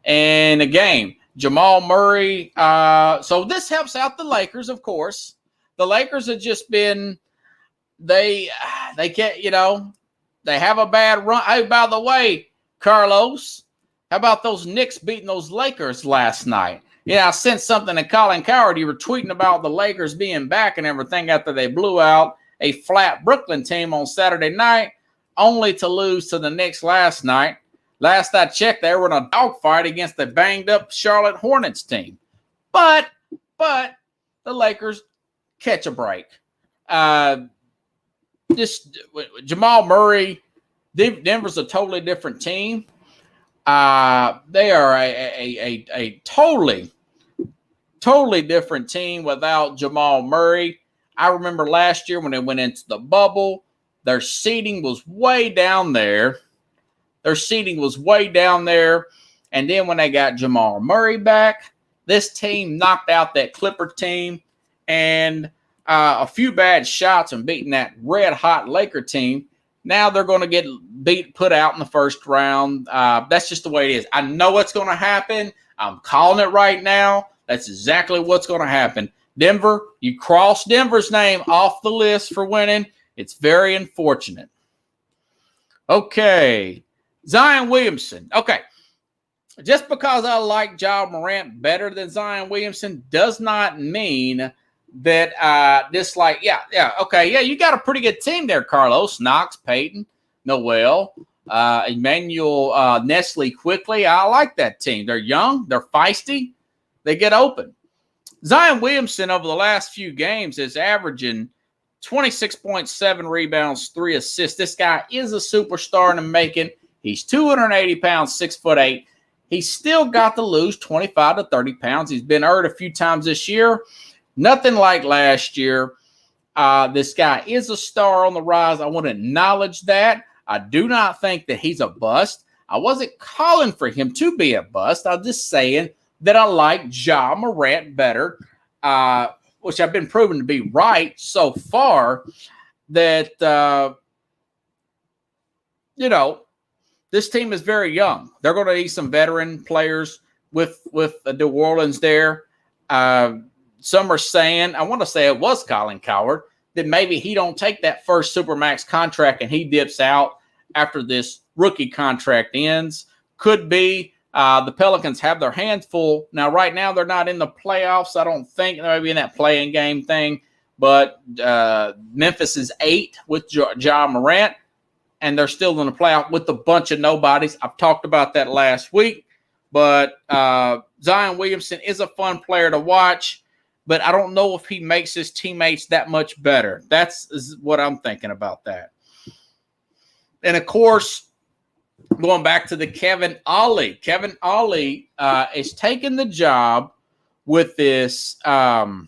in a game. Jamal Murray. So this helps out the Lakers, of course. The Lakers have just been, they can't, they have a bad run. Hey, by the way, Carlos, how about those Knicks beating those Lakers last night? Yeah, I sent something to Colin Coward. You were tweeting about the Lakers being back and everything after they blew out a flat Brooklyn team on Saturday night, only to lose to the Knicks last night. Last I checked, they were in a dogfight against the banged-up Charlotte Hornets team. But the Lakers catch a break. Just Jamal Murray, Denver's a totally different team. They are a totally different team without Jamal Murray. I remember last year when they went into the bubble, their seating was way down there. And then when they got Jamal Murray back, this team knocked out that Clipper team, and a few bad shots and beating that red-hot Laker team. Now they're going to get put out in the first round. That's just the way it is. I know what's going to happen. I'm calling it right now. That's exactly what's going to happen. Denver, you cross Denver's name off the list for winning. It's very unfortunate. Okay. Zion Williamson. Okay. Just because I like Ja Morant better than Zion Williamson does not mean that dislike. Okay. You got a pretty good team there, Carlos. Knox, Peyton, Noel, Emmanuel, Nestle quickly. I like that team. They're young. They're feisty. They get open. Zion Williamson over the last few games is averaging 26.7 rebounds, 3 assists. This guy is a superstar in the making. He's 280 pounds, 6'8". He's still got to lose 25 to 30 pounds. He's been hurt a few times this year. Nothing like last year. This guy is a star on the rise. I want to acknowledge that. I do not think that he's a bust. I wasn't calling for him to be a bust. I'm just saying that I like Ja Morant better, which I've been proven to be right so far, that, this team is very young. They're going to need some veteran players with New Orleans there. Some are saying, I want to say it was Colin Coward, that maybe he don't take that first Supermax contract and he dips out after this rookie contract ends. Could be. The Pelicans have their hands full. Now, right now, they're not in the playoffs. I don't think. They may be in that play-in game thing. But Memphis is 8 with Ja Morant, and they're still in the playoff with a bunch of nobodies. I've talked about that last week. But Zion Williamson is a fun player to watch, but I don't know if he makes his teammates that much better. That's what I'm thinking about that. And, of course, going back to the Kevin Ollie. Kevin Ollie is taking the job with this high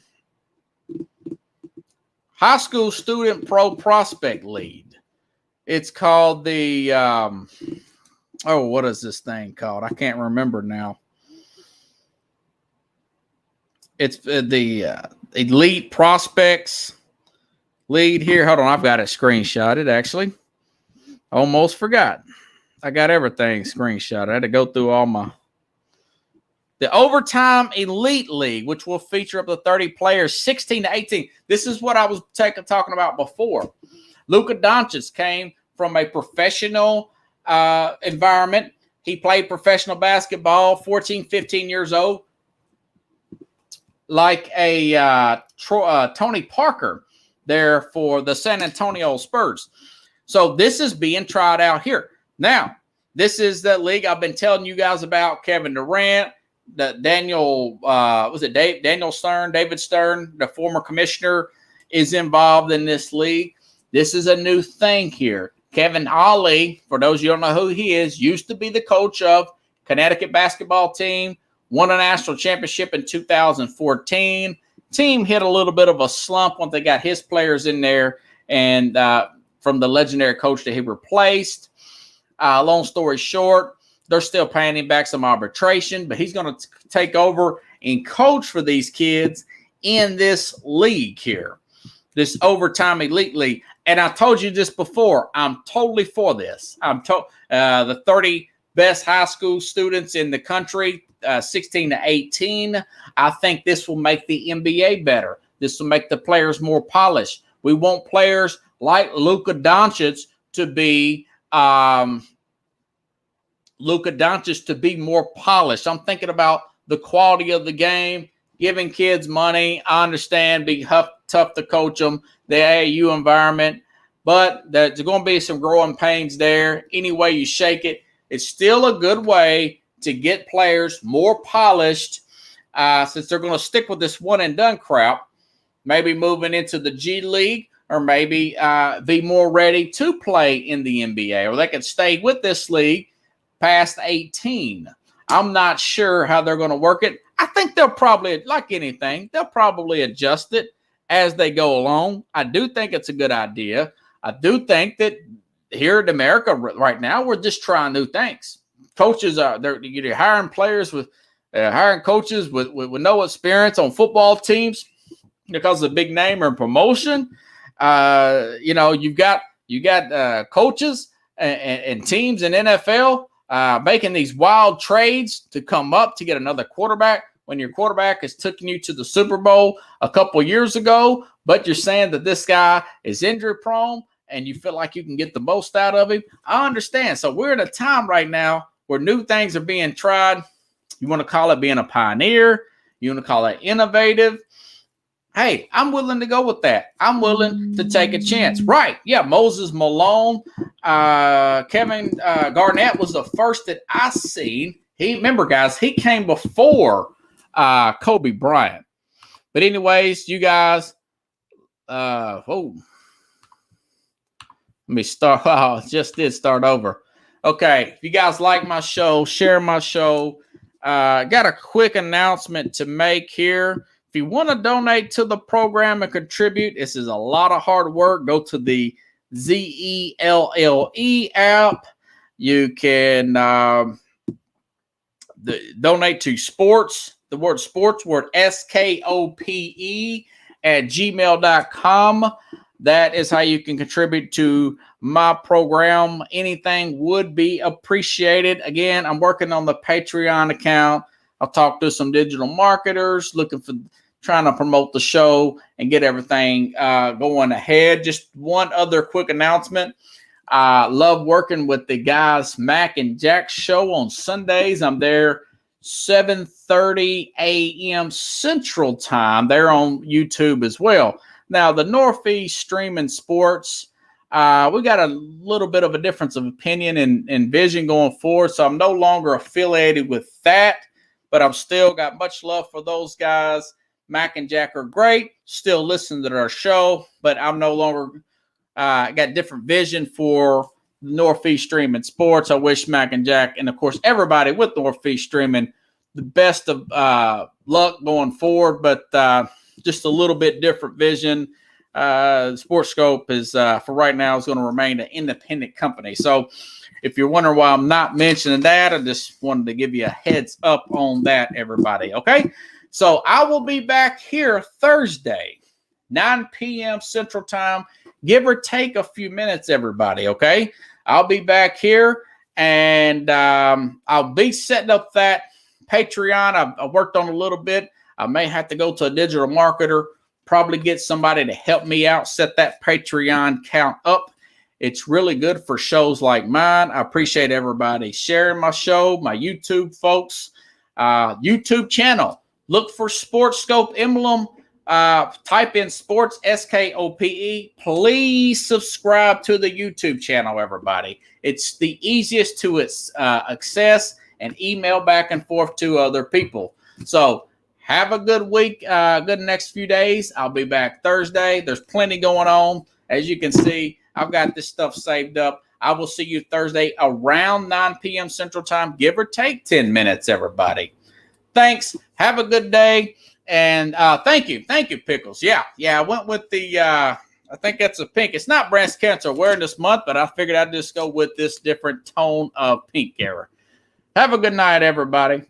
school student pro prospect lead. It's called the what is this thing called? I can't remember now. It's the elite prospects lead here. Hold on, I've got it screenshotted actually. Almost forgot. I got everything screenshot. I had to go through all the Overtime Elite League, which will feature up to 30 players, 16 to 18. This is what I was talking about before. Luka Doncic came from a professional environment. He played professional basketball, 14, 15 years old, like a Tony Parker there for the San Antonio Spurs. So this is being tried out here. Now, this is the league I've been telling you guys about. Kevin Durant, David Stern, the former commissioner, is involved in this league. This is a new thing here. Kevin Ollie, for those you don't know who he is, used to be the coach of Connecticut basketball team, won a national championship in 2014. Team hit a little bit of a slump once they got his players in there and from the legendary coach that he replaced. Long story short, they're still paying him back some arbitration, but he's going to take over and coach for these kids in this league here, this overtime elite league. And I told you this before, I'm totally for this. The 30 best high school students in the country, 16 to 18. I think this will make the NBA better. This will make the players more polished. We want players like Luka Doncic to be more polished. I'm thinking about the quality of the game, giving kids money. I understand, be tough to coach them, the AAU environment, but there's going to be some growing pains there. Any way you shake it, it's still a good way to get players more polished since they're going to stick with this one-and-done crap, maybe moving into the G League or maybe be more ready to play in the NBA, or they can stay with this league past 18. I'm not sure how they're going to work it. I think they'll probably, like anything, they'll probably adjust it as they go along. I do think it's a good idea. I do think that here in America right now, we're just trying new things. Coaches they're hiring players hiring coaches with no experience on football teams because of big name or promotion. You've got coaches and teams in NFL making these wild trades to come up to get another quarterback when your quarterback has taken you to the Super Bowl a couple years ago, but you're saying that this guy is injury prone and you feel like you can get the most out of him. I understand. So we're in a time right now where new things are being tried. You want to call it being a pioneer. You want to call it innovative. Hey, I'm willing to go with that. I'm willing to take a chance. Right. Yeah, Moses Malone. Kevin Garnett was the first that I seen. Remember, guys, he came before Kobe Bryant. But anyways, you guys, let me start. Oh, just did start over. Okay, if you guys like my show, share my show. Got a quick announcement to make here. If you want to donate to the program and contribute, this is a lot of hard work. Go to the ZELLE app. You can donate to sports, the word sports, word SKOPE at gmail.com. That is how you can contribute to my program. Anything would be appreciated. Again, I'm working on the Patreon account. I'll talk to some digital marketers trying to promote the show and get everything going ahead. Just one other quick announcement. I love working with the guys Mac and Jack show on Sundays. I'm there 7:30 a.m. Central Time. They're on YouTube as well. Now, the Northeast Streaming Sports, we got a little bit of a difference of opinion and vision going forward, so I'm no longer affiliated with that, but I've still got much love for those guys. Mac and Jack are great, still listen to their show, but I'm no longer got different vision for Northeast Streaming Sports. I wish Mac and Jack, and of course everybody with Northeast Streaming, the best of luck going forward, but just a little bit different vision. SportsSkope is, for right now, is going to remain an independent company. So if you're wondering why I'm not mentioning that, I just wanted to give you a heads up on that, everybody. Okay? So I will be back here Thursday, 9 p.m. Central Time, give or take a few minutes, everybody. Okay? I'll be back here, and I'll be setting up that Patreon. I've worked on a little bit. I may have to go to a digital marketer, probably get somebody to help me out, set that Patreon count up. It's really good for shows like mine. I appreciate everybody sharing my show, my YouTube folks. YouTube channel. Look for SportsSkope emblem type in Sports SKOPE. Please subscribe to the YouTube channel, everybody. It's the easiest to access and email back and forth to other people. So have a good week, good next few days. I'll be back Thursday. There's plenty going on. As you can see, I've got this stuff saved up. I will see you Thursday around 9 p.m. Central Time, give or take 10 minutes, everybody. Thanks. Have a good day. And thank you. Thank you, Pickles. Yeah, I went with the, I think that's a pink. It's not Breast Cancer Awareness Month, but I figured I'd just go with this different tone of pink era. Have a good night, everybody.